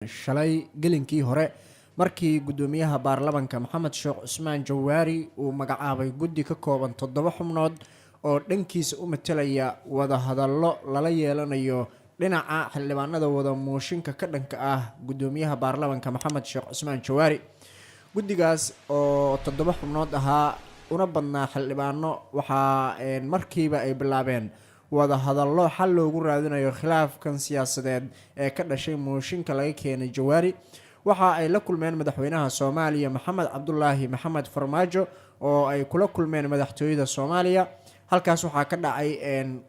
shalay gelinkii hore markii gudoomiyaha baarlamaanka Maxamed Sheekh Cusmaan Jawaari uu magacaabay guddi ka kooban 7 xubnood oo dhankiisa u metelaya wada hadallo lala yeelanayo dhinaca xildhibaanada wada mooshinka ka dhanka ah gudoomiyaha baarlamaanka Maxamed Sheekh Cusmaan Jawaari. guddigaas oo 7 xubnood ahaa una badnaa xildhibaano waxa markiiba ay bilaabeen wada hadallo xal loogu raadinayo khilaafkan siyaasadeed ee ka dhashay mooshinka laga keenay Jawaari. waxa ay la kulmeen madaxweynaha Soomaaliya Maxamed Cabdullaahi Maxamed Farmaajo oo ay kula kulmeen madaxtooyada Soomaaliya. halkaas waxaa ka dhacay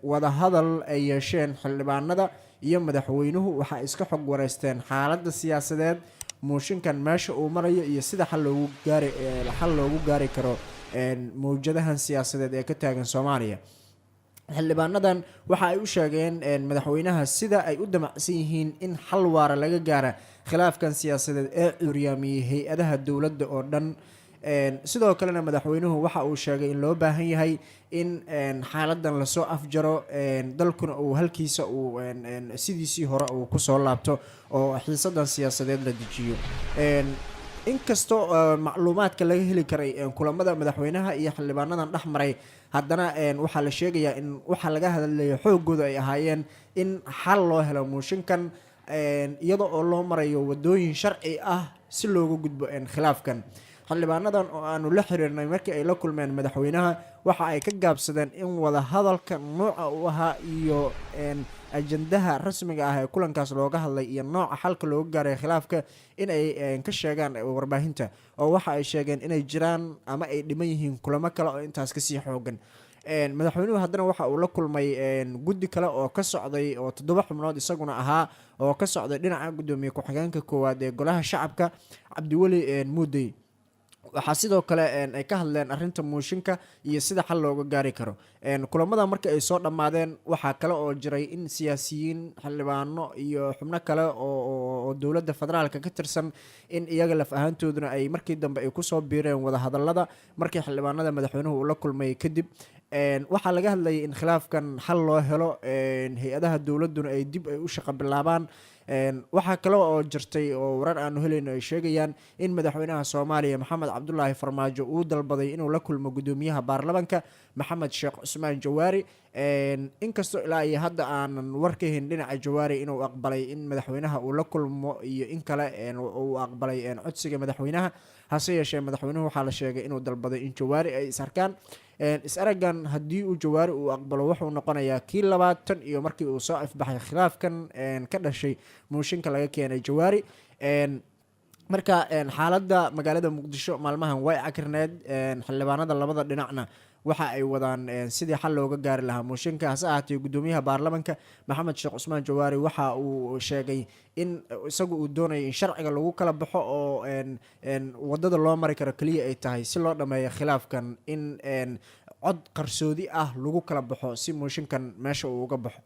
wada hadal ay yeesheen xildhibaanada iyo madaxweynuhu waxa iska xog wareysteen xaaladda siyaasadeed mooshinkan meesha uu marayo iyo sida xal loogu gaari karo mowjadahan siyaasadeed ee ka taagan Soomaaliya. xildhibaanadan waxa ay u sheegeen madaxweynaha sida ay u damacsan yihiin in xal waara laga gaaro khilaafkan siyaasadeed ee curyaamiyay hay'adaha dowladda oo dhan. sidoo kalena madaxweynuhu waxa uu sheegay in loo baahan yahay in xaaladan la soo afjaro dalkuna uu halkiisa uu sidiisii hore uu ku soo laabto oo xiisadan siyaasadeed la dejiyo. inkastoo macluumaadka laga heli karay kulamada madaxweynaha iyo xildhibaanadan dhexmaray haddana waxaa la sheegayaa in waxa laga hadlayo xoogooda ay ahaayeen in xal loo helo mooshinkan iyadoo oo loo marayo wadooyin sharci ah si looga gudbo khilaafkan. xildhibaanadan oo aanu la xiriirnay markii ay la kulmeen madaxweynaha waxa ay ka gaabsadeen in wada hadalka nooca uu ahaa iyo ajandaha rasmiga ah ee kulankaas looga hadlay iyo nooca xalka looga gaaray khilaafka in ay ka sheegaan warbaahinta oo waxa ay sheegeen inay jiraan ama ay dhiman yihiin kulamo kale oo intaas kasii xoogan. madaxweynuhu haddana waxa uu la kulmay guddi kale oo ka socday oo 7 xubnood isaguna ahaa oo ka socday dhinaca gudoomiye ku-xigeenka koowaad ee golaha shacabka Cabdiweli Muudey. waxaa sidoo kale ay ka hadleen arinta mooshinka iyo sida xal looga gaari karo. kulamada markii ay soo dhammaadeen waxaa kale oo jiray in siyaasiyiin xildhibaano iyo xubno kale oo dowladda federaalka ka tirsan in iyaga laf ahaantooduna ay markii dambe ay kusoo biireen wada hadallada markii xildhibaanada madaxweynuhu uu la kulmay kadib. waxaa laga hadlayay in khilaafkan xal loo helo hay-adaha dowladduna ay dib ay u shaqo bilaabaan. waxaa kale oo jirtay oo warar aanu helayno ay sheegayaan in madaxweynaha Soomaaliya Maxamed Cabdullaahi Farmaajo uu dalbaday inuu la kulmo gudoomiyaha baarlamaanka Maxamed Sheekh Cusmaan Jawaari. inkastoo ilaa iyo hadda aanan war ka helin dhinaca Jawaari inuu aqbalay in madaxweynaha uu la kulmo iyo in kale uu aqbalay codsiga madaxweynaha. hase yeeshee madaxweynuhu waxaa la sheegay inuu dalbaday in Jawaari ay is arkaan. is-aragan haddii uu Jawaari uu aqbalo wuxuu noqonayaa kii 2 iyo markii uu soo ifbaxay khilaafkan ka dhashay mooshinka laga keenay Jawaari. marka xaaladda magaalada Muqdisho maalmahan way cakirneed. xildhibaanada labada dhinacna waxa ay wadaan sidii xal looga gaari lahaa mooshinka. hase ahaatee gudoomiyaha baarlamaanka Maxamed Sheekh Cusmaan Jawaari waxa uu sheegay in isagu uu doonayo in sharciga lagu kala baxo oo wadada loo mari karo kaliya ay tahay si loo dhameeyo khilaafkan in cod qarsoodi ah lagu kala baxo si mooshinkan meesha uu uga baxo.